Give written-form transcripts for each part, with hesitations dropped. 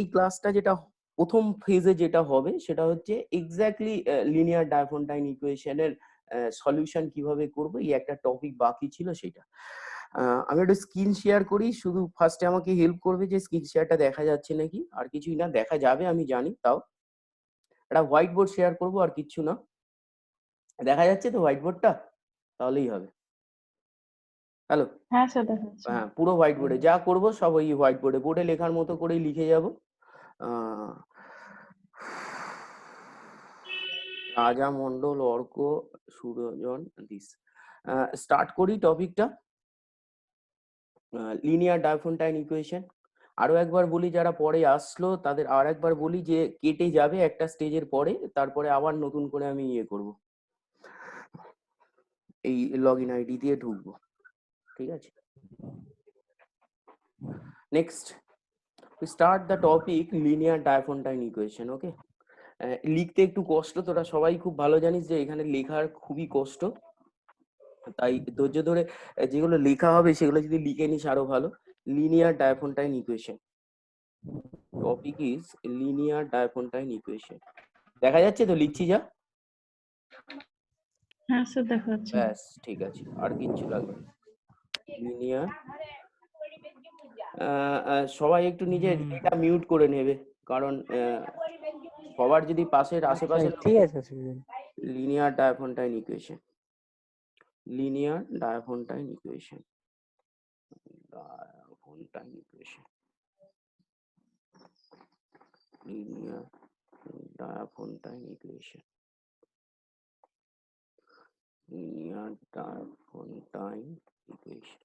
এই ক্লাসটা যেটা প্রথম ফেজে যেটা হবে সেটা হচ্ছে এক্স্যাক্টলি লিনিয়ার ডায়াফন্টাইন ইকুয়েশনের সলিউশন কিভাবে করব, এই একটা টপিক বাকি ছিল সেটা। আমি একটু স্ক্রিন শেয়ার করি, শুধু ফার্স্টে আমাকে হেল্প করবে যে স্ক্রিন শেয়ারটা দেখা যাচ্ছে নাকি। আর কিছুই না, দেখা যাবে আমি জানি, তাও একটা হোয়াইট বোর্ড শেয়ার করবো আর কিচ্ছু না। দেখা যাচ্ছে তো হোয়াইট বোর্ডটা? তাহলেই হবে। হ্যালো? হ্যাঁ স্যার, দেখা যাচ্ছে। হ্যাঁ, পুরো হোয়াইট বোর্ডে যা করব সব ওই হোয়াইট বোর্ডে বোর্ডে লেখার মতো করেই লিখে যাব। রাজা মন্ডল, অর্ক, সুরজন, দিস। স্টার্ট করি টপিকটা। Linear Diophantine equation. আরো একবার বলি, যারা পরে আসলো তাদের আর একবার বলি যে কেটে যাবে একটা স্টেজের পরে, তারপরে আবার নতুন করে আমি ইয়ে করব, এই লগ ইন আইডি দিয়ে ঢুকবো। ঠিক আছে, next start the topic linear Diophantine equation. Okay, লিখতে একটু কষ্ট, তোরা সবাই খুব ভালো জানিস যে এখানে লেখার খুবই কষ্ট, তাই ধৈর্য ধরে যেগুলো লেখা হবে সেগুলো যদি লিখে নিস আরো ভালো। Linear Diophantine equation, topic is linear Diophantine equation. দেখা যাচ্ছে তো লিখছি যা? হ্যাঁ স্যার, দেখা যাচ্ছে। ব্যাস ঠিক আছে, আর কিচ্ছু লাগবে না। লিনিয়ার, সবাই একটু নিজের এটা মিউট করে নেবে, কারণ সবার যদি পাশের আশেপাশে ঠিক আছে। Linear Diophantine equation, linear Diophantine equation, Diophantine equation, linear diaphantine equation, linear diaphantine equation,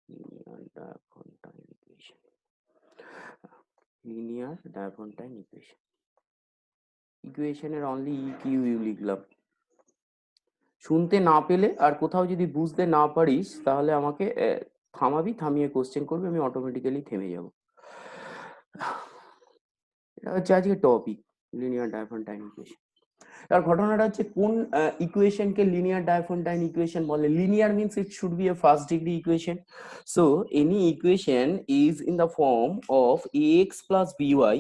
linear diaphantine equation, linear diaphantine equation, ইকুয়েশনের অনলি ই কিউ ইউ লিখলাম। শুনতে না পেলে আর কোথাও যদি বুঝতে না পারিস তাহলে আমাকে থামাবি, থামিয়ে কোশ্চেন করবি, আমি অটোমেটিক্যালি থেমে যাব। এটা হচ্ছে আজকে টপিক, লিনিয়ার ডায়াফন্টাইন ইকুয়েশন। আর ঘটনাটা হচ্ছে কোন ইকুয়েশনকে লিনিয়ার ডায়াফন্টাইন ইকুয়েশন বলে। Linear means it should B A first degree equation. So any equation is in the form of ax plus by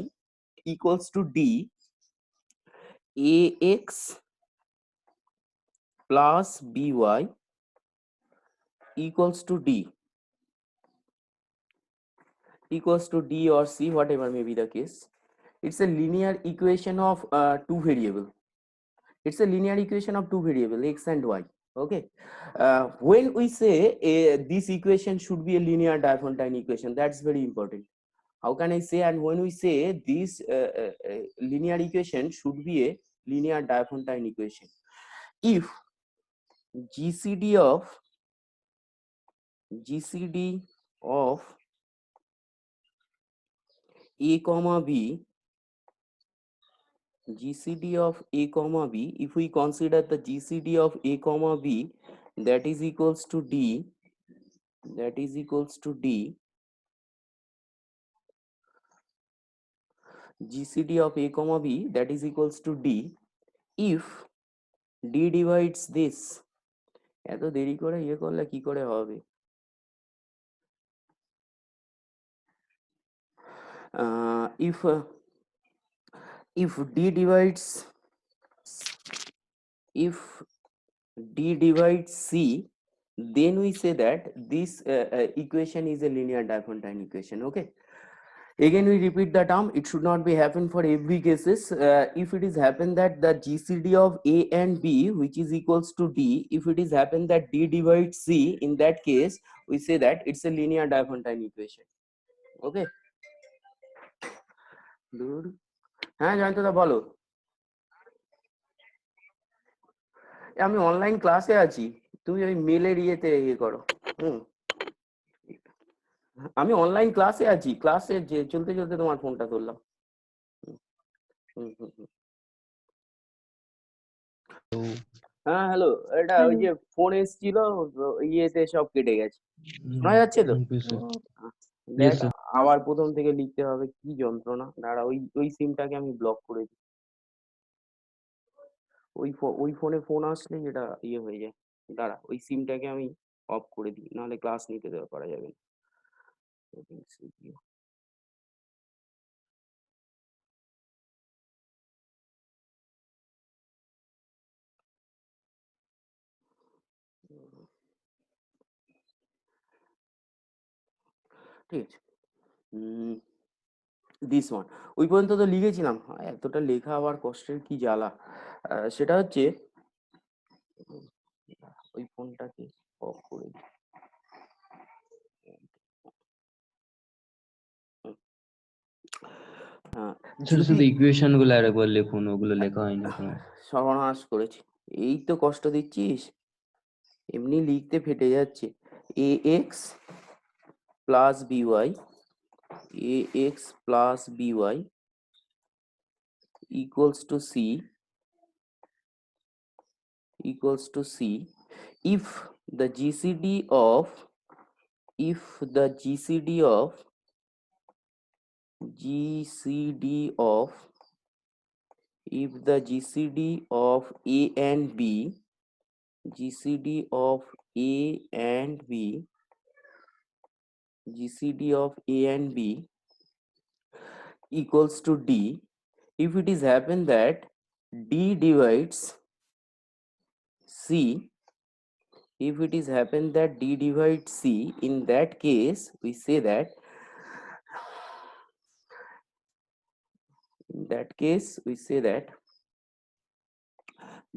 equals to d, ax plus by equals to d, equals to d or c, whatever may be the case. It's a linear equation of two variable. It's a linear equation of two variable x and y. Okay, when we say this equation should be a linear diaphantine equation, that's very important. How can I say? And when we say this linear equation should be a linear diaphantine equation, if GCD of a comma b, GCD of a comma b, if we consider the GCD of a comma b, that is equals to d, that is equals to d, GCD of a comma b, that is equals to d, if d divides this, এত দেরি করে ইয়ে করলে কি করে হবে? If d divides, if d divides c, then we say that this equation is a linear diaphantine equation. Okay, again we repeat the term, it should not be happen for every cases. If it is happen that the GCD of a and b which is equals to d, if it is happen that d divides c, in that case we say that it's a linear diaphantine equation. Okay, হ্যাঁ জয়ন্তদা বলো। আমি online ক্লাসে আছি, তুমি ওই মেলের ইয়েতে ইয়ে করো। আমি অনলাইন ক্লাসে আছি, ক্লাসে যে চলতে চলতে তোমার ফোনটা ধরলাম। হ্যাঁ হ্যালো, এটা ওই যে ফোন এসেছিল, ইয়েতে সব কেটে গেছে। শোনা যাচ্ছে তো? দেখ আবার প্রথম থেকে লিখতে হবে, কি যন্ত্রণা। দাঁড়া, ওই সিমটাকে আমি ব্লক করে দিই। ওই ফোনে ফোন আসলে যেটা ইয়ে হয়ে যায়। দাঁড়া, ওই সিমটাকে আমি অফ করে দিই, নাহলে ক্লাস নিতে দেওয়া করা যাবে না। ঠিক আছে, দিস ওয়ান ওই পর্যন্ত তো লিখেছিলাম। এতটা লেখা আবার কষ্টের কি জ্বালা। সেটা হচ্ছে ওই ফোনটাকে অফ করে দিই। ছোট ছোট যদি ইকুয়েশন গুলো আরেকবার লিখুন, ওগুলো লেখা হয়নি তোমার। সর্বনাশ করেছি, এই তো কষ্ট দিচ্ছিস, এমনি লিখতে ফেটে যাচ্ছে। A x plus b y, a x plus b y equals to c, equals to c if the GCD of, if the GCD of, GCD of, if the GCD of A and B, GCD of A and B, GCD of A and B equals to D, if it is happen that D divides C, if it is happen that D divides C, in that case we say that, in that case we say that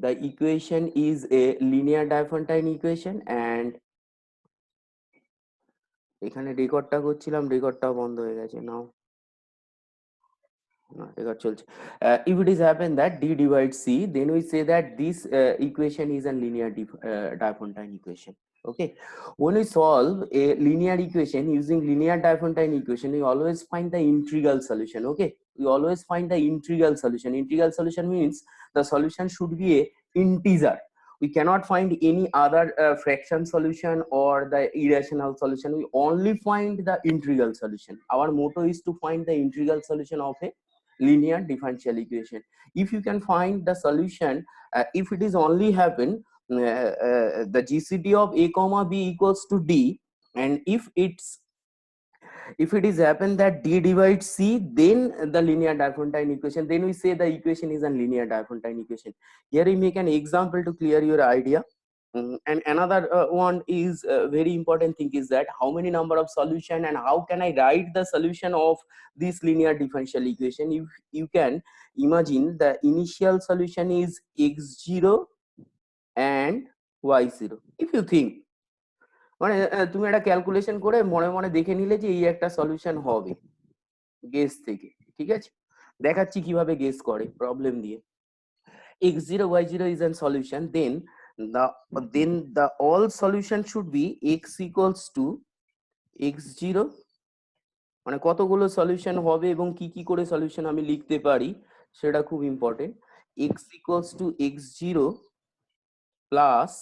the equation is a linear Diophantine equation and এখানে রেকর্ডটা করছিলাম, রেকর্ডটাও বন্ধ হয়ে গেছে নাও, না record চলছে। If it is happen that D divides C, then we say that this equation is a linear Diophantine equation. Okay, when we solve a linear equation using linear Diophantine equation, we always find the integral solution. Okay, we always find the integral solution. Integral solution means the solution should be a integer. We cannot find any other fraction solution or the irrational solution. We only find the integral solution. Our motto is to find the integral solution of a linear differential equation. If you can find the solution, if it is only happen the GCD of A comma B equals to D, and if it is happen that D divides C, then the linear Diophantine equation, then we say the equation is a linear Diophantine equation. Here we make an example to clear your idea. And another one is very important thing is that how many number of solution and how can I write the solution of this linear differential equation. If you can imagine the initial solution is x0 and y0. If you think, মানে তুমি একটা calculation করে মনে মনে দেখে নিলে যে এই একটা সলিউশন হবে গেস থেকে, ঠিক আছে? দেখাচ্ছি কিভাবে গেস করে প্রবলেম দিয়ে। x0 y0 is a solution, then the all solution should be x equals to x0, মানে কতগুলো সলিউশন হবে এবং কি কি করে সলিউশন আমি লিখতে পারি সেটা খুব important. x equals to x0 plus,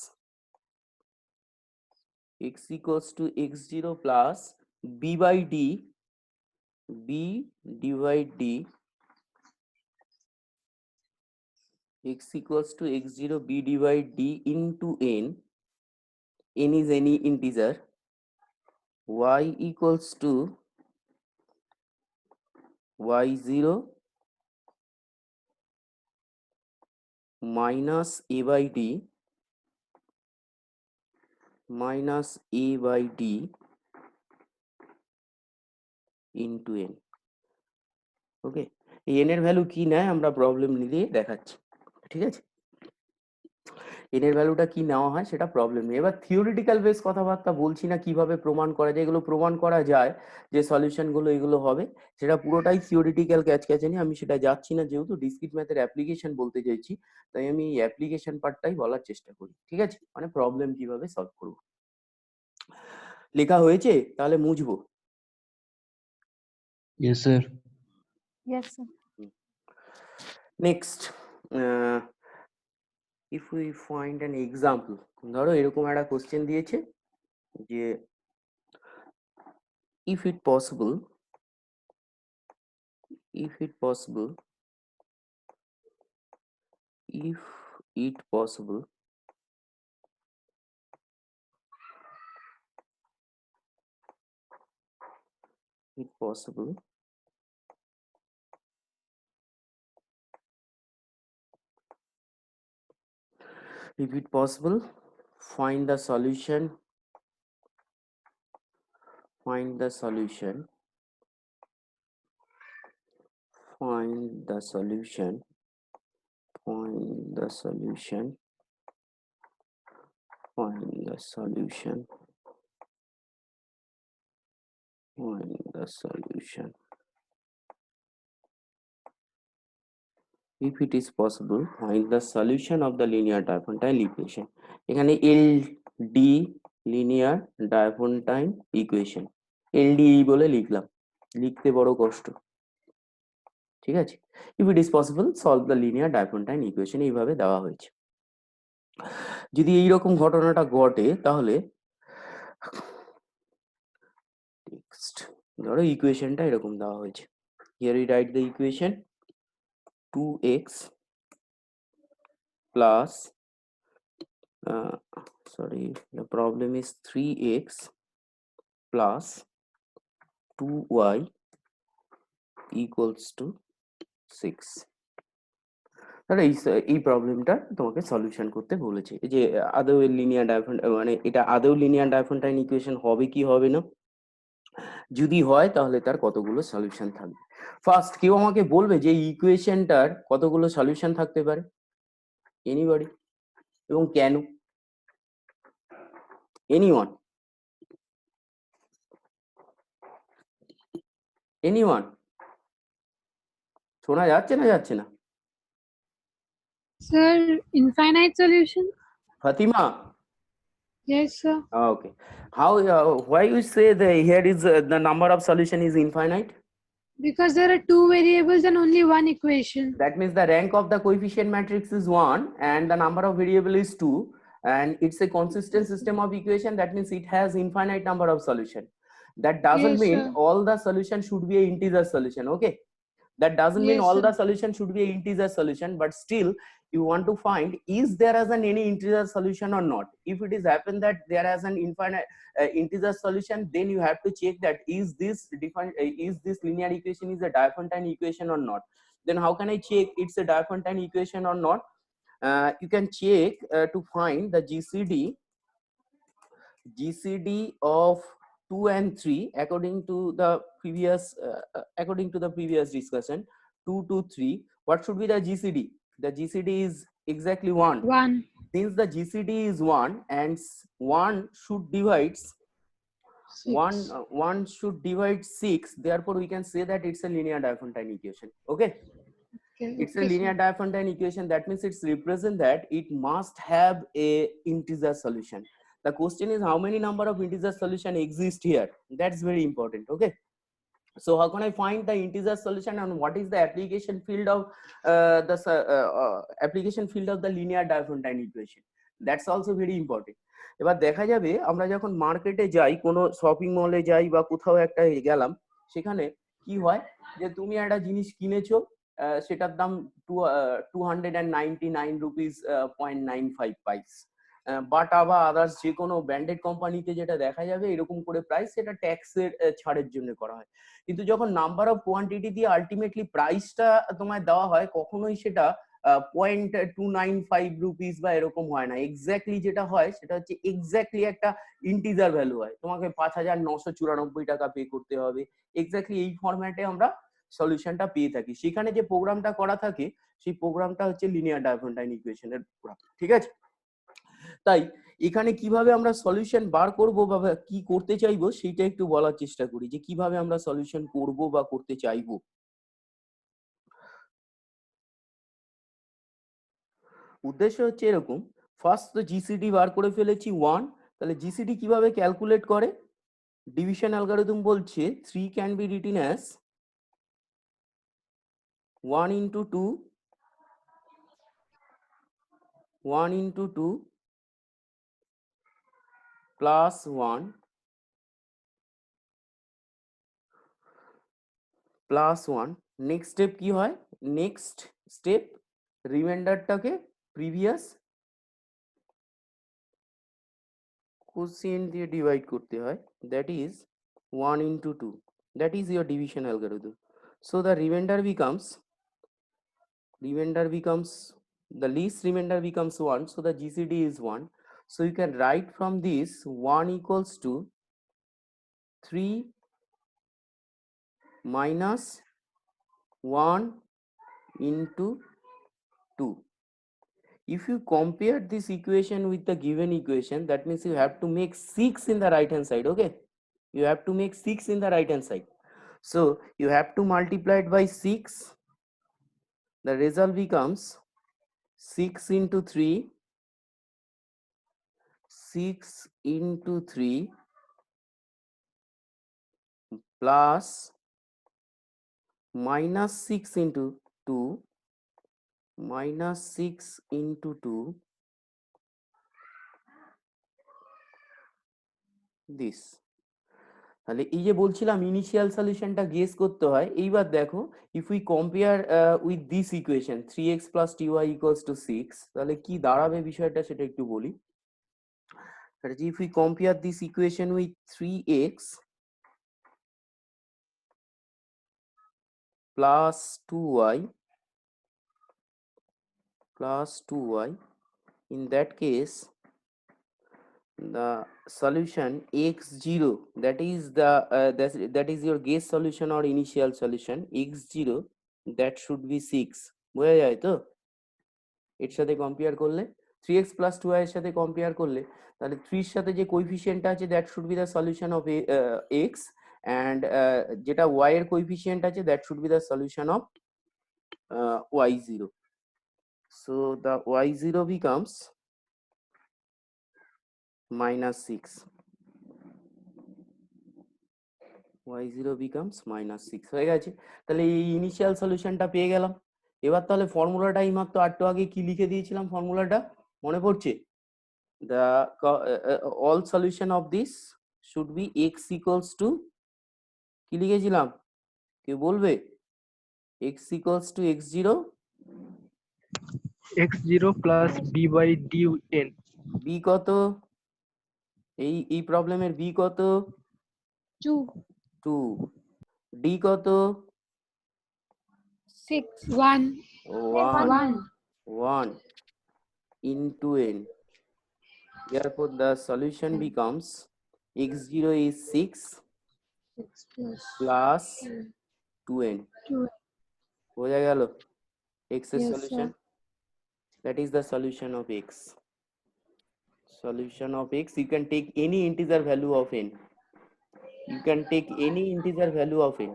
x equals to x0 plus b by d, b divide d, x equals to x0 b divide d into n, n is any integer, y equals to y0 minus a by d, minus a by d into n. ওকে, এই n এর value কি নেয় আমরা problem নিয়ে দেখাচ্ছি, ঠিক আছে? n এর ভ্যালুটা কি নেওয়া হয় সেটা প্রবলেম নিয়ে। এবার থিওরিটিক্যাল বেস কথাবার্তা বলছি না, কিভাবে প্রমাণ করা যায়, এগুলো প্রমাণ করা যায় যে সলিউশন গুলো এগুলো হবে, সেটা পুরোটাই থিওরিটিক্যাল ক্যাচক্যাচানি, আমি সেটা যাচ্ছি না, যেহেতু ডিসক্রিট ম্যাথের অ্যাপ্লিকেশন বলতে চাইছি তাই আমি অ্যাপ্লিকেশন পার্টটাই বলার চেষ্টা করি, ঠিক আছে? মানে প্রবলেম কিভাবে সলভ করব। লেখা হয়েছে, তাহলে মুছবো। Yes sir. Yes, sir. Next, if we find an example, ধরো এরকম একটা কোশ্চেন দিয়েছে যে if it possible, if it possible, if it possible, if possible, if it possible find the solution, find the solution, find the solution, find the solution, find the solution, find the solution. If it is possible, find the solution of the linear Diophantine equation. এখানে LD linear Diophantine equation, LDE বলে লিখলাম, লিখতে বড় কষ্ট, ঠিক আছে? If it is possible, solve the linear Diophantine equation, এইভাবে দেওয়া হয়েছে। যদি এইরকম ঘটনাটা ঘটে তাহলে টেক্সট ধরো ইকুয়েশনটা এরকম দেওয়া হয়েছে। Here we write the equation 2x plus sorry, the problem is 3x plus 2y equals to 6. তাহলে এই প্রবলেমটা তোমাকে সলিউশন করতে বলেছে যে আদৌ লিনিয়ার ডাইফ্যান্টাইন মানে এটা আদৌ লিনিয়ার ডাইফ্যান্টাইন ইকুয়েশন হবে কি হবে না, যদি হয় তাহলে তার কতগুলো সলিউশন থাকবে। ফার্স্ট কেউ আমাকে বলবে যে ইকুয়েশনটার কতগুলো সলিউশন থাকতে পারে, এনিবডি, এবং কেন? Anyone, anyone? শোনা যাচ্ছে না যাচ্ছে না? Sir, infinite solution? Fatima? Yes, sir. Okay. How why you say the here is the number of solution is infinite? Because there are two variables and only one equation. That means the rank of the coefficient matrix is 1 and the number of variable is 2, and it's a consistent system of equation. That means it has infinite number of solution. That doesn't Yes, mean sir. all the solution should be an integer solution. Okay, that doesn't mean Yes, all sir. the solution should be an integer solution, but still you want to find is there as an any integer solution or not. If it is happen that there is an infinite integer solution, then you have to check that is this defined is this linear equation is a Diophantine equation or not. Then how can I check it's a Diophantine equation or not? You can check to find the GCD of 2 and 3 according to the previous discussion. 2 to 3, what should be the GCD? The GCD is exactly 1. One. Since the GCD is 1 and 1 should divide Six. 1 should divide 6, therefore we can say that it's a linear Diophantine equation. Okay, Okay, it's a okay, linear sir. Diophantine equation. That means it's represent that it must have a integer solution. The question is how many number of integer solution exist here. That's very important. Okay, so how can I find the integer solution and what is the application field of application field of the linear Diophantine equation? That's also very important. এবার দেখা যাবে আমরা যখন মার্কেটে যাই, কোনো shopping মলে যাই বা কোথাও একটা গেলাম, সেখানে কি হয় যে তুমি একটা জিনিস কিনেছো, সেটার দাম 299 রুপিস 0.95 পাইস, বাটা বা আদার্স যে কোনো ব্র্যান্ডেড কোম্পানিতে যেটা দেখা যাবে এরকম করে প্রাইস, সেটা ট্যাক্সের ছাড়ের জন্য করা হয়। কিন্তু যখন নাম্বার অফ কোয়ান্টিটি দিয়ে আলটিমেটলি প্রাইসটা তোমায় দেওয়া হয়, কখনোই সেটা 0.295 রুপিস বা এরকম হয় না। এক্স্যাক্টলি যেটা হয় সেটা হচ্ছে এক্স্যাক্টলি একটা ইন্টিজার ভ্যালু হয়, তোমাকে 5,994 টাকা পে করতে হবে। এক্স্যাক্টলি এই ফরম্যাটে আমরা সলিউশনটা পেয়ে থাকি। সেখানে যে প্রোগ্রামটা করা থাকে সেই প্রোগ্রামটা হচ্ছে লিনিয়ার Diophantine ইকুয়েশনের প্রোগ্রাম, ঠিক আছে? তাই এখানে কিভাবে আমরা সলিউশন বার করব বা কি করতে চাইবো সেটা একটু বলার চেষ্টা করি, যে কিভাবে আমরা সলিউশন করব বা করতে চাইবো। উদ্দেশ্য হচ্ছে এরকম, ফার্স্ট তো জিসিডি বার করে ফেলেছি 1, তাহলে জিসিডি কিভাবে ক্যালকুলেট করে? ডিভিশন অ্যালগরিদম বলছে 3 can be written as 1 into 2 1 into 2 plus 1 plus 1। Next step কি হয়? নেক্সট স্টেপ রিমাইন্ডারটাকে প্রিভিয়াস কোসিয়েন্ট দিয়ে ডিভাইড করতে হয়, that is 1 into 2, that is your division algorithm. So the reminder becomes the least remainder becomes 1, so the GCD is 1. So you can write from this 1 equals to 3 minus 1 into 2. If you compare this equation with the given equation, that means you have to make 6 in the right hand side. Okay, you have to make 6 in the right hand side. So you have to multiply it by 6. The result becomes 6 into 3, 6 into 3 plus minus 6 into 2, minus 6 into 2, this. তাহলে এই যে বলছিলাম initial সলিউশনটা guess করতে হয়। এইবার দেখো, if we compare with this equation 3x plus ty equals to 6, তাহলে কি দাঁড়াবে বিষয়টা সেটা একটু বলি। If we compare this equation with 3x plus 2y plus 2y, in that case the solution x0, that is the that is your guess solution or initial solution, x0 that should be 6. বোঝা যায় তো? এর সাথে compare করলে 3x plus 2y এর সাথে compare করলে তাহলে 3 এর সাথে যে কোএফিসিয়েন্টটা আছে that should be the solution of x, and যেটা y এর কোএফিসিয়েন্ট আছে that should be the solution of y0. So the y0 becomes minus 6. y0 becomes minus 6 হয়ে গেছে। তাহলে এই ইনিশিয়াল সলিউশনটা পেয়ে গেলাম। এবার তাহলে ফর্মুলাটা এইমাত্র একটু আগে কি লিখে দিয়েছিলাম, ফর্মুলাটা মনে পড়ছে? the all solution of this should be x equals to, কি লিখেছিলাম কেউ বলবে? x equals to x0 x0 plus b by dn. b কত? এই প্রবলেমের b কত? 2, 2. d কত? 6, 1, 1 1 into n. Therefore the solution becomes x0 is 6 6 plus 2n. 2. বোঝা গেল x এর Yes, solution? sir. That is the solution of x. Solution of x, you can take any integer value of n. You can take any integer value of n.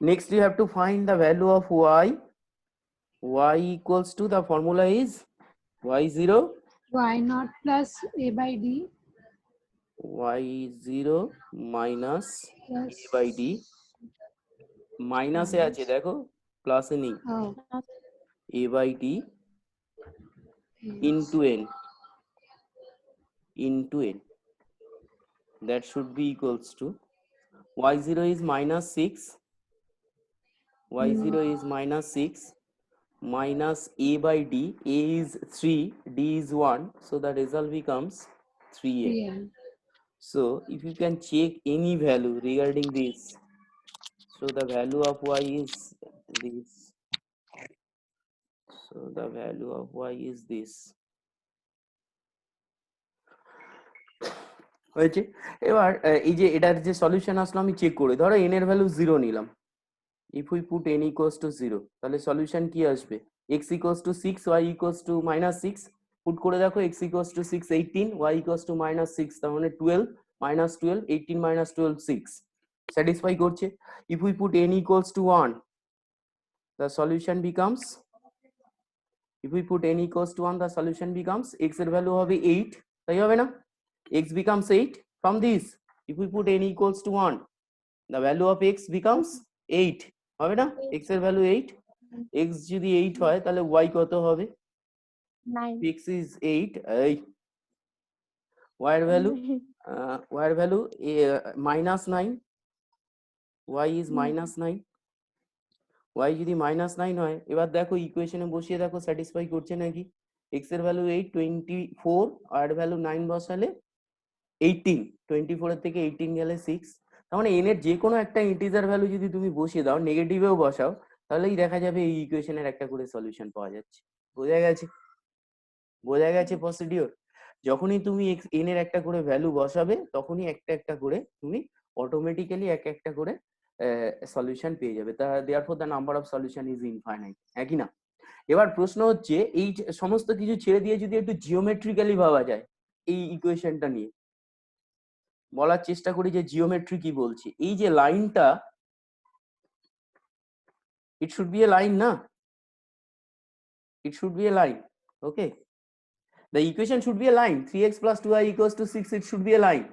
Next you have to find the value of y. Y equals to, the formula is y0 Y naught plus a by d y0 minus plus a by d, মাইনাসে আছে দেখো, প্লাসে নেই, oh, a by d into n that should be equals to y0 is minus 6, y0 is minus 6 minus a by d, a is 3, d is 1, so the result becomes 3n. yeah. So if you can check any value regarding this, so the value of y is this, so the value of y is this. হয়েছে? এবার এই যে এটার যে solution আসলো আমি check করে, ধরো n এর ভ্যালু 0 নিলাম। if we put n equals to 0, তাহলে সলিউশন কি আসবে? x equals to 6, y equals to minus 6, put করে দেখো, x equals to 6 18, y equals to minus 6, তার মানে 12 minus 12, 18 minus 12 6, স্যাটিসফাই করছে। if we put n equals to 1, the solution becomes, if we put n equals to 1, the solution becomes, x এর value হবে 8, তাই হবে না? x becomes 8 from this. If we put n equals to 1, the value of x becomes 8, হবে না? x এর value 8, x যদি 8 হয় তাহলে y কত হবে? 9. x is 8, এই y এর value minus 9, y is minus 9, y যদি minus 9 হয়, এবার দেখো ইকুয়েশনে বসিয়ে দেখো স্যাটিসফাই করছে নাকি। x এর ভ্যালু 8, 24, আর ভ্যালু 9 বসালে 18, 24 এর থেকে 18 গেলে 6, তার মানে n এর যে কোনো একটা ইন্টিজার ভ্যালু যদি তুমি বসিয়ে দাও, নেগেটিভেও বসাও, তাহলেই দেখা যাবে এই ইকুয়েশনের একটা করে সলিউশন পাওয়া যাচ্ছে। বোঝা গেছে? বোঝা গেছে প্রসিডিওর? যখনই তুমি n এর একটা করে ভ্যালু বসাবে তখনই একটা একটা করে তুমি অটোমেটিক্যালি এক একটা করে সলিউশন পেয়ে যাবে। তা therefore the number of solution is infinite, একই না? এবার প্রশ্ন হচ্ছে এই যে সমস্ত কিছু ছেড়ে দিয়ে যদি একটু জিওমেট্রিক্যালি ভাবা যায় এই ইকুয়েশনটা নিয়ে, বলার চেষ্টা করি যে জিওমেট্রি কি বলছে। এই যে লাইনটা, it should be a line, na? It should be a line. Okay. The equation should be a line. 3x plus 2y equals to 6. It should be a line.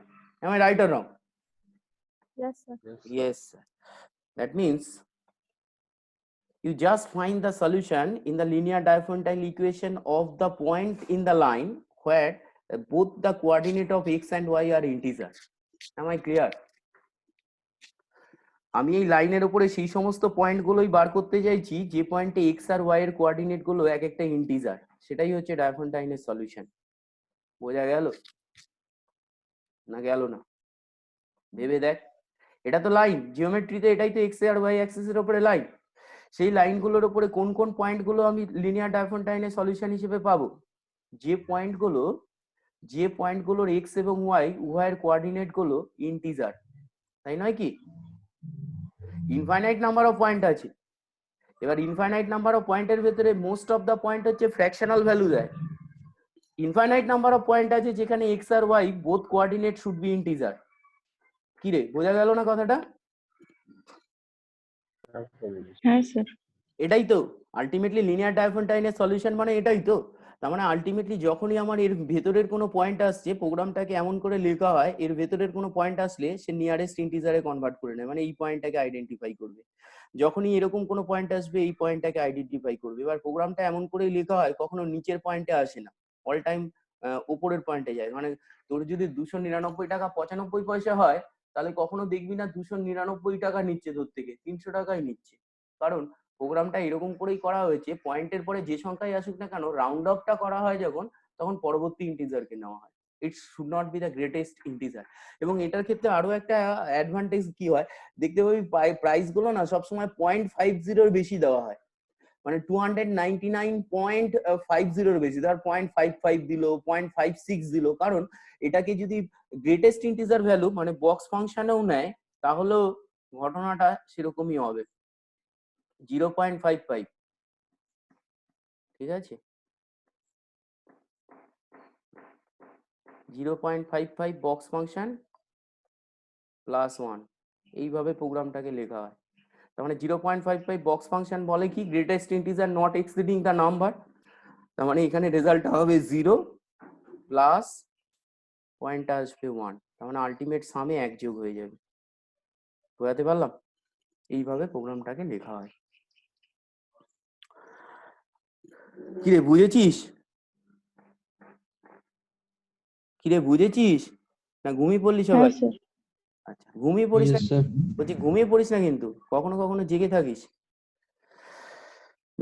Am I right or wrong? Yes, sir. Yes. That means you just find the solution in the linear differential equation of the point in the line where both the coordinate of x and y are integer. Am I clear? আমি এই লাইনের উপরে সেই সমস্ত পয়েন্টগুলোই বার করতে চাইছি যে পয়েন্টে এক্স আর ওয়াই এর কোঅর্ডিনেট গুলো এক একটা ইন্টিজার, সেটাই হচ্ছে ডায়াফন্টাইনের সলিউশন। বোঝা গেল না গেল না? ভেবে দেখ, এটা তো লাইন, জিওমেট্রিতে এটাই তো এক্স আর ওয়াই অ্যাক্সিসের উপরে লাইন। সেই লাইনগুলোর উপরে কোন কোন পয়েন্টগুলো আমি লিনিয়ার ডায়াফন্টাইনের সলিউশন হিসেবে পাবো? যে পয়েন্টগুলোর এক্স এবং ওয়াই উভয়ের কোঅর্ডিনেট গুলো ইন্টিজার, তাই নয় কি? ইনফাইনাইট নাম্বার অফ পয়েন্ট আছে। এবার ইনফাইনাইট নাম্বার অফ পয়েন্টের ভেতরে মোস্ট অফ দা পয়েন্ট হচ্ছে ফ্র্যাকশনাল ভ্যালু দেয়। ইনফাইনাইট নাম্বার অফ পয়েন্ট আছে যেখানে এক্স আর Y both coordinate should be integer. কি রে, বোঝা গেল না কথাটা? হ্যাঁ স্যার। এটাই তো আলটিমেটলি লিনিয়ার ডায়াফন্টাইনের সলিউশন, মানে এটাই তো। তার মানে আলটিমেটলি যখনই আমার এর ভেতরের কোনো পয়েন্ট আসছে, প্রোগ্রামটাকে এমন করে লেখা হয় এর ভেতরের কোনো পয়েন্ট আসলে সে নিয়ারেস্ট ইন্টিজারে কনভার্ট করে নেয়, মানে এই পয়েন্টটাকে আইডেন্টিফাই করবে। যখনই এরকম কোনো পয়েন্ট আসবে এই পয়েন্টটাকে আইডেন্টিফাই করবে। এবার প্রোগ্রামটা এমন করেই লেখা হয় কখনো নিচের পয়েন্টে আসে না, অল টাইম উপরের পয়েন্টে যায়। মানে তোর যদি 299 টাকা 95 পয়সা হয় তাহলে কখনো দেখবি না 299 টাকা নিচ্ছে তোর থেকে, 300 টাকাই নিচ্ছে। কারণ প্রোগ্রামটা এরকম করেই করা হয়েছে, পয়েন্টের পরে যে সংখ্যাই আসুক না কেন রাউন্ড অফটা করা হয় যখন, তখন পরবর্তী ইন্টিজারকে নেওয়া হয়। It should not be the greatest integer. এবং এটার ক্ষেত্রে আরো একটা অ্যাডভান্টেজ কি হয়, দেখতে পাবি প্রাইস গুলো না সবসময় 0.50 বেশি দেওয়া হয়, মানে 299.50 বেশি, ধর 0.55 দিল, 0.56 দিল। কারণ এটাকে যদি গ্রেটেস্ট ইন্টিজার ভ্যালু মানে বক্স ফাংশনেও নেয় তাহলেও ঘটনাটা সেরকমই হবে, 0.55। ঠিক আছে, 0.55 বক্স ফাংশন প্লাস 1, এইভাবে প্রোগ্রামটাকে লেখা হয়। তার মানে 0.55 বক্স ফাংশন বলে কি, greatest integer not exceeding the number. তার মানে এখানে রেজাল্ট হবে 0 প্লাস পয়েন্টটা আসবে 1, তার মানে আলটিমেট সামে 1 যোগ হয়ে যাবে। বোঝাতে পারলাম? এইভাবে প্রোগ্রামটাকে লেখা হয়। কিরে বুঝেছিস? কিরে বুঝেছিস না ঘুমিয়ে পড়লি সবাই? হ্যাঁ স্যার। আচ্ছা, ঘুমিয়ে পড়িস না, Yes, sir. বলছি ঘুমিয়ে পড়িস না কিন্তু, কখনো কখনো জেগে থাকিস।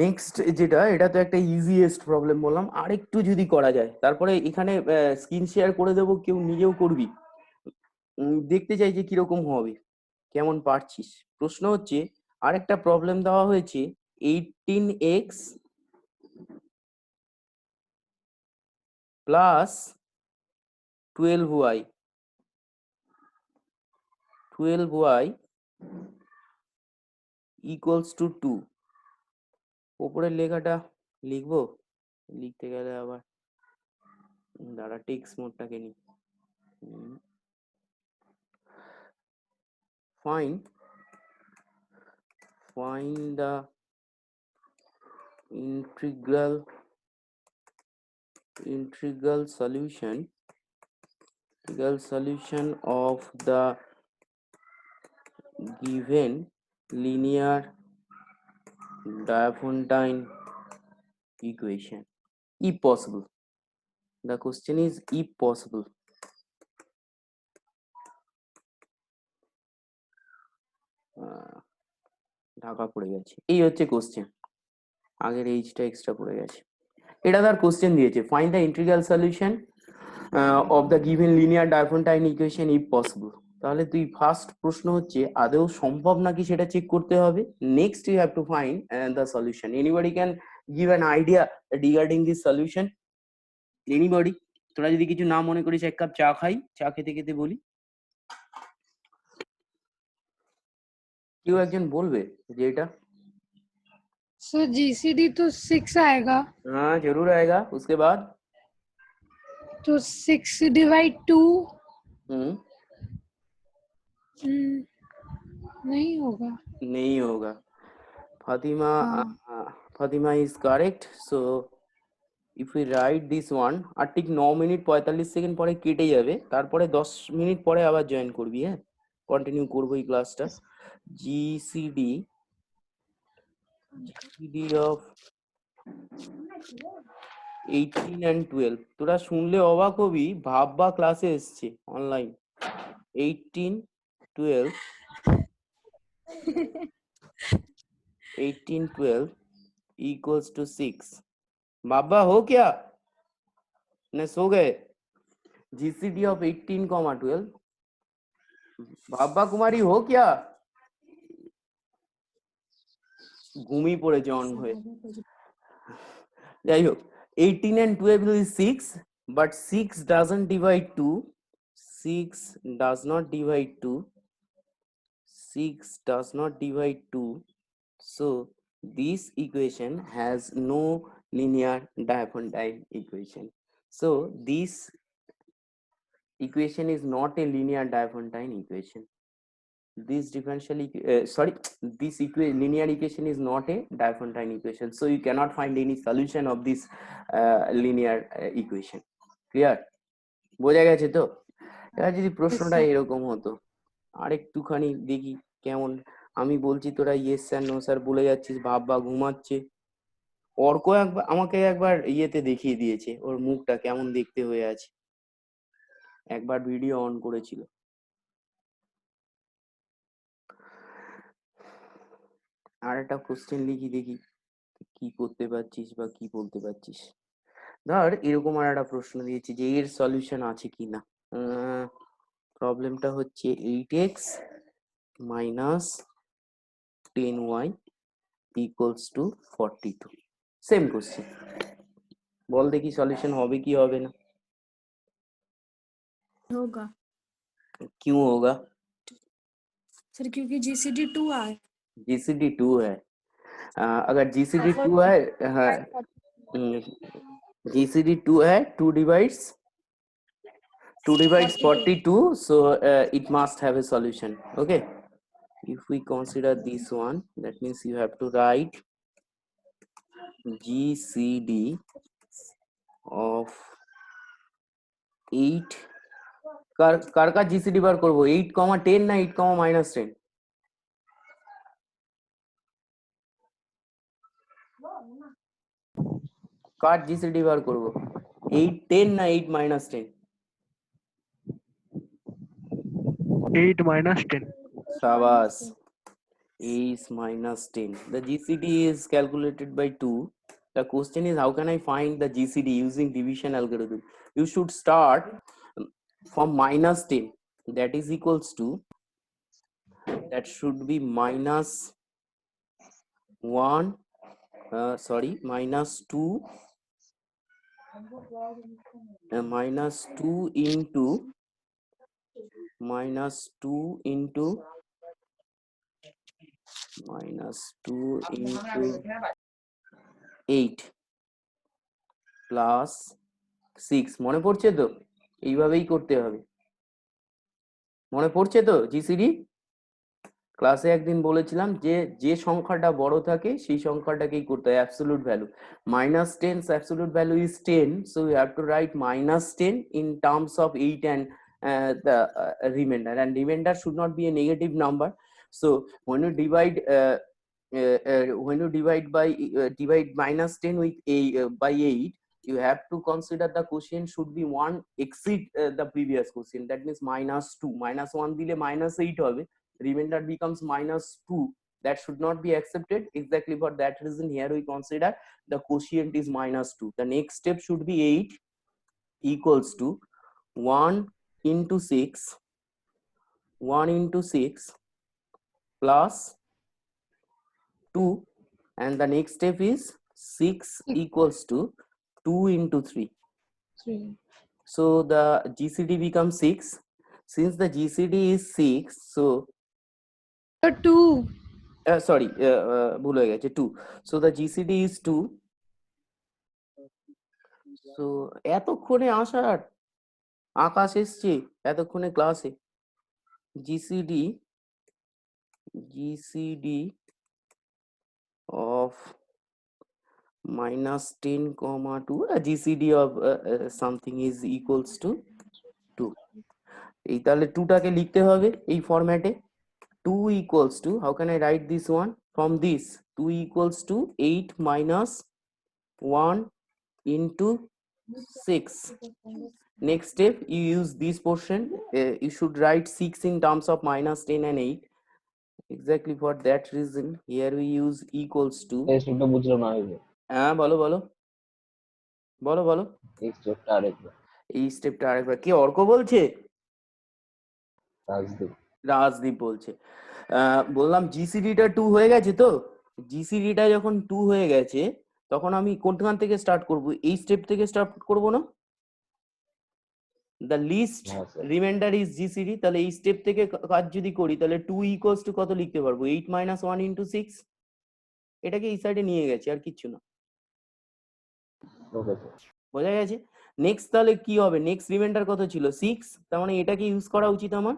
নেক্সট যেটা, এটা তো একটা ইজিয়েস্ট প্রবলেম বললাম, আরেকটু যদি করা যায়। তারপরে এখানে স্ক্রিন শেয়ার করে দেবো, কেউ নিজেও করবি, দেখতে চাই যে কিরকম হবে, কেমন পারছিস। প্রশ্ন হচ্ছে আরেকটা প্রবলেম দেওয়া হয়েছে, 18x plus 12y equals to 2। উপরের লেখাটা লিখবো, লিখতে গেলে আবার দাঁড়া টেক্সট মোডটাকে নি। find the integral solution of the given linear Diophantine equation, if possible. The question is if possible. Dhaka পড়ে গেছে, এই হচ্ছে কোশ্চেন, আগের এইচটা এক্সট্রা পড়ে গেছে। এটা তার কোশ্চেন দিয়েছে, find the integral solution of the given linear Diophantine equation if possible. তাহলে তুই ফার্স্ট প্রশ্ন হচ্ছে আদৌ সম্ভব নাকি সেটা চেক করতে হবে। Next you have to find the solution. Anybody can give an idea regarding this solution? Anybody? তোরা যদি কিছু না মনে করিস এক কাপ চা খাই, চা খেতে খেতে বলি। কেউ একজন বলবে যে এটা? So GCD तो 6 आएगा, हाँ जरूर आएगा। उसके बाद तो 6 डिवाइड 2 नहीं होगा। नहीं होगा। फातिमा हाँ। Fatima is correct. So if we write this one, আর ঠিক 9 মিনিট 45 সেকেন্ড পরে কেটে যাবে, তারপরে 10 মিনিট পরে আবার জয়েন করবি। হ্যাঁ, কন্টিনিউ করবো এই ক্লাসটা। জিসিডি অফ 18 and 12, তোরা শুনলে অবাক হবি, ভাববা ক্লাসে এসছে অনলাইন। 18 12 18 12 equals to 6। बाबा हो क्या, ने सो गए? GCD of 18, 12। बाबा कुमारी हो क्या? ঘুমিয়ে পড়েছে অন হয়ে। যাই হোক, 18 and 12 is 6, but 6 doesn't divide 2. 6 does not divide 2. 6 does not divide 2. So this equation has no linear Diophantine equation. So this equation is not a linear Diophantine equation. This linear equation is not a Diophantine equation. So you cannot find any solution of this linear equation. Clear? বোঝা গেছে তো? এবার যদি প্রশ্নটা এরকম হতো, আরেকটুখানি দেখি কেমন। আমি বলছি তোরা ইয়েস স্যার নো স্যার বলে যাচ্ছিস, ভাববা ঘুমাচ্ছে। অর্ক আমাকে একবার ইয়েতে দেখিয়ে দিয়েছে ওর মুখটা কেমন দেখতে হয়ে আছে, একবার ভিডিও অন করেছিল। আর একটা কোশ্চেন লিখি দেখি কি করতে পারছিস বা কি বলতে পারছিস। ধর এরকম আর একটা প্রশ্ন দিয়েছি যে এর সলিউশন আছে কিনা। প্রবলেমটা হচ্ছে 8x minus 10y equals to 42। Same question, বল দেখি সলিউশন হবে কি হবে না। होगा क्यों होगा? सर क्योंकि जीसीडी 2 आए। जीसीडी 2 है। अगर जीसीडी 2 है, हाँ, जीसीडी 2 है, 2 divides 42, so it must have a solution. Okay, if we consider this one, that means you have to write GCD of 8। কার কার জিসিডি বার করবো? 8, 10 না 8, -10? কার জিসিডি বার করবো? 8, 10 না 8, -10? 8 minus 10. Sabas. 8 minus 10. The GCD is calculated by 2. The question is, how can I find the GCD using division algorithm? You should start from -10. That is equals to, that should be minus 1, minus 2, minus 2 into minus 2 into minus 2 into 8 plus 6। মনে পড়ছে তো? এইভাবেই করতে হবে। মনে পড়ছে তো GCD? ক্লাসে একদিন বলেছিলাম যে যে সংখ্যাটা বড় থাকে সেই সংখ্যাটাকেই করতে হয় absolute value. -10's absolute value is 10, so we have to write -10 in terms of 8 and the remainder, and remainder should not be a negative number. So when you divide divide -10 with by 8, you have to consider the quotient should be 1 exceed the previous quotient. That means -2, -1 দিলে -8 হবে, remainder becomes -2. That should not be accepted. Exactly for that reason here we consider the quotient is -2. The next step should be 8 equals to 1 into 6 plus 2, and the next step is 6 equals to 2 into 3. So the GCD becomes 6. Since the GCD is 6, so So 2. sorry, ভুল হয়ে গেছে 2. So the GCD is 2. So এতক্ষণে আসার আকাশ এসছে এতক্ষণে ক্লাসে GCD of minus 10 comma 2, GCD of something is equals to 2. এই তাহলে 2টাকে লিখতে হবে এই ফরম্যাটে 2 equals to, how can I write this one from this, 2 equals to 8 minus 1 into 6. Next step, you use this portion, you should write 6 in terms of minus 10 and 8. Exactly for that reason here we use equals to, এই স্টেপটা বুঝলাম না আগে হ্যাঁ বলো বলো বলো বলো এই স্টেপটা আরেকবার এই স্টেপটা আরেকবার কে অর্ক বলছে? রাজদীপ রাজদীপ বলছে। বললাম জিসিডিটা 2 হয়ে গেছে তো, জিসিডিটা যখন 2 হয়ে গেছে তখন আমি কোনখান থেকে স্টার্ট করব? এই স্টেপ থেকে স্টার্ট করব না? দ্য লিস্ট হ্যাঁ স্যার রিমাইন্ডার ইজ জিসিডি, তাহলে এই স্টেপ থেকে কাজ যদি করি তাহলে 2 ইকুয়ালস টু কত লিখতে পারবো? 8 মাইনাস 1 ইন্টু 6। এটাকে এই সাইডে নিয়ে গেছি আর কিচ্ছু না, ওকে স্যার বোঝা গেছে? নেক্সট তাহলে কি হবে? নেক্সট রিমাইন্ডার কত ছিল? 6, তার মানে এটাকে ইউজ করা উচিত আমার,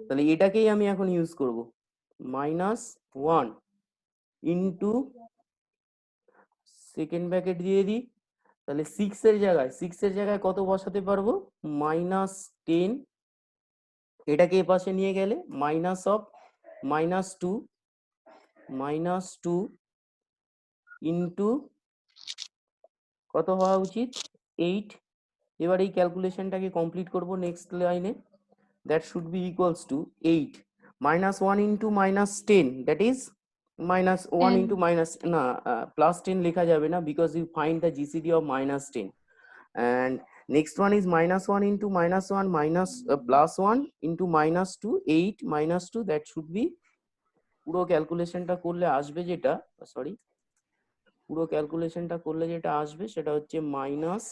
তাহলে এটাকেই আমি এখন ইউজ করব, মাইনাস 1 ইন্টু সেকেন্ড ব্র্যাকেট দিয়ে দিই, তাহলে 6 এর জায়গায় কত বসাতে পারবো? মাইনাস 10, এটাকে এ পাশে নিয়ে গেলে minus of minus two into কত হওয়া উচিত? 8। এবার এই ক্যালকুলেশনটাকে কমপ্লিট করব নেক্সট লাইনে, that should be equals to 8 minus 1 into minus 10, that is minus 1 10. into minus না plus 10 লেখা যাবে না because you find the GCD of minus 10, and next one is minus 1 into minus 1 minus plus 1 into minus 2, 8 minus 2, that should be পুরো ক্যালকুলেশনটা করলে আসবে যেটা, sorry পুরো ক্যালকুলেশনটা করলে যেটা আসবে সেটা হচ্ছে minus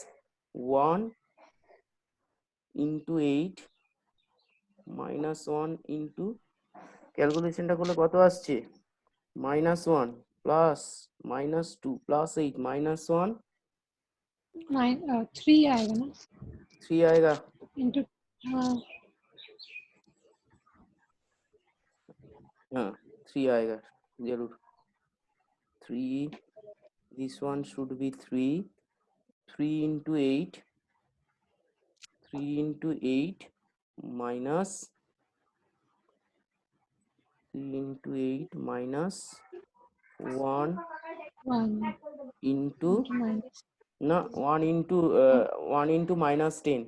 1 into 8 minus 1 into, ক্যালকুলেশনটা করলে কত আসছে? minus 1 plus minus 2 plus 8 minus 1 3 आएगा ना 3 आएगा, into हाँ 3 आएगा जरूर 3, this one should be 3 into 8, 3 into 8 minus 3 into 8 minus 1 1 into minus না 1 into 1 into minus 10,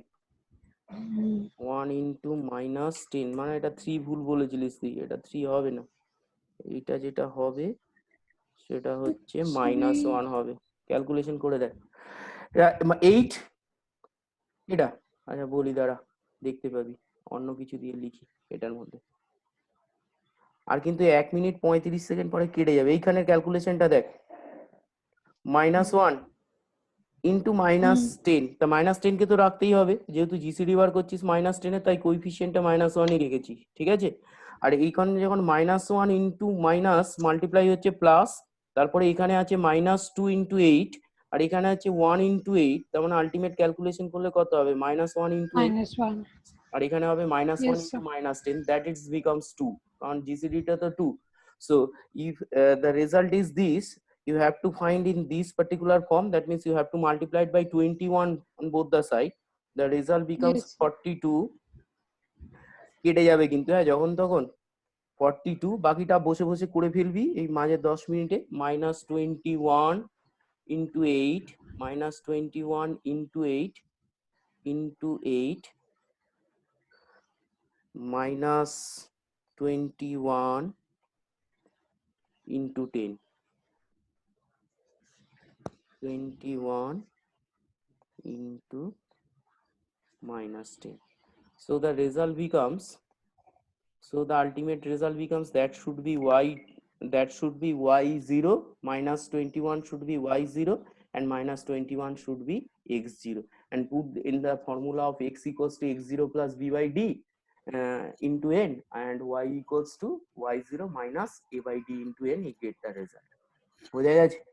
1 into minus 10 মানে এটা 3 ভুল বলেছিলিস তুই, এটা 3 হবে না, এটা যেটা হবে সেটা হচ্ছে মাইনাস 1 হবে, ক্যালকুলেশন করে দেখ 8 এটা, আচ্ছা বলি দাঁড়া দেখতে পাবি, অন্য কিছু দিয়ে লিখি এটার মধ্যে, আর কিন্তু 1 মিনিট 35 সেকেন্ড পরে কেটে যাবে, এইখানের ক্যালকুলেশনটা দেখ, মাইনাস 1 ইন্টু মাইনাস 10, তা মাইনাস 10 কে তো রাখতেই হবে যেহেতু জিসিডি বার করছিস মাইনাস 10 এর, তাই কোইফিশিয়েন্টটা মাইনাস 1ই রেখেছি, ঠিক আছে? আর এইখানে যখন মাইনাস 1 ইন্টু মাইনাস মাল্টিপ্লাই হচ্ছে প্লাস, তারপরে এখানে আছে মাইনাস 2 ইন্টু 8, আর এখানে আছে 1 ইন্টু 8, তার মানে আলটিমেট ক্যালকুলেশন করলে কত হবে? মাইনাস 1 ইন্টু 8, minus 1 আর এখানে হবে minus 1 yes into sir minus 10, that is becomes 2, কারণ জিসিডিটা তো 2, so if the result is this, you have to find in this particular form, that means you have to multiply it by 21 on both the side, the result becomes yes 42, কেটে যাবে কিন্তু হ্যাঁ যখন তখন 42, বাকিটা বসে বসে করে ফেলবি এই মাঝে 10 মিনিটে, minus 21 into 8 minus 21 into 8 into 8 minus 21 into 10, 21 into minus 10, so the result becomes, so the ultimate result becomes, that should be y that should be y0, minus 21 should be y0, and minus 21 should be x0, and put in the formula of x equals to x0 plus b by d into n, and y equals to y0 minus a by d into n, you get the result. বোঝা গেছে?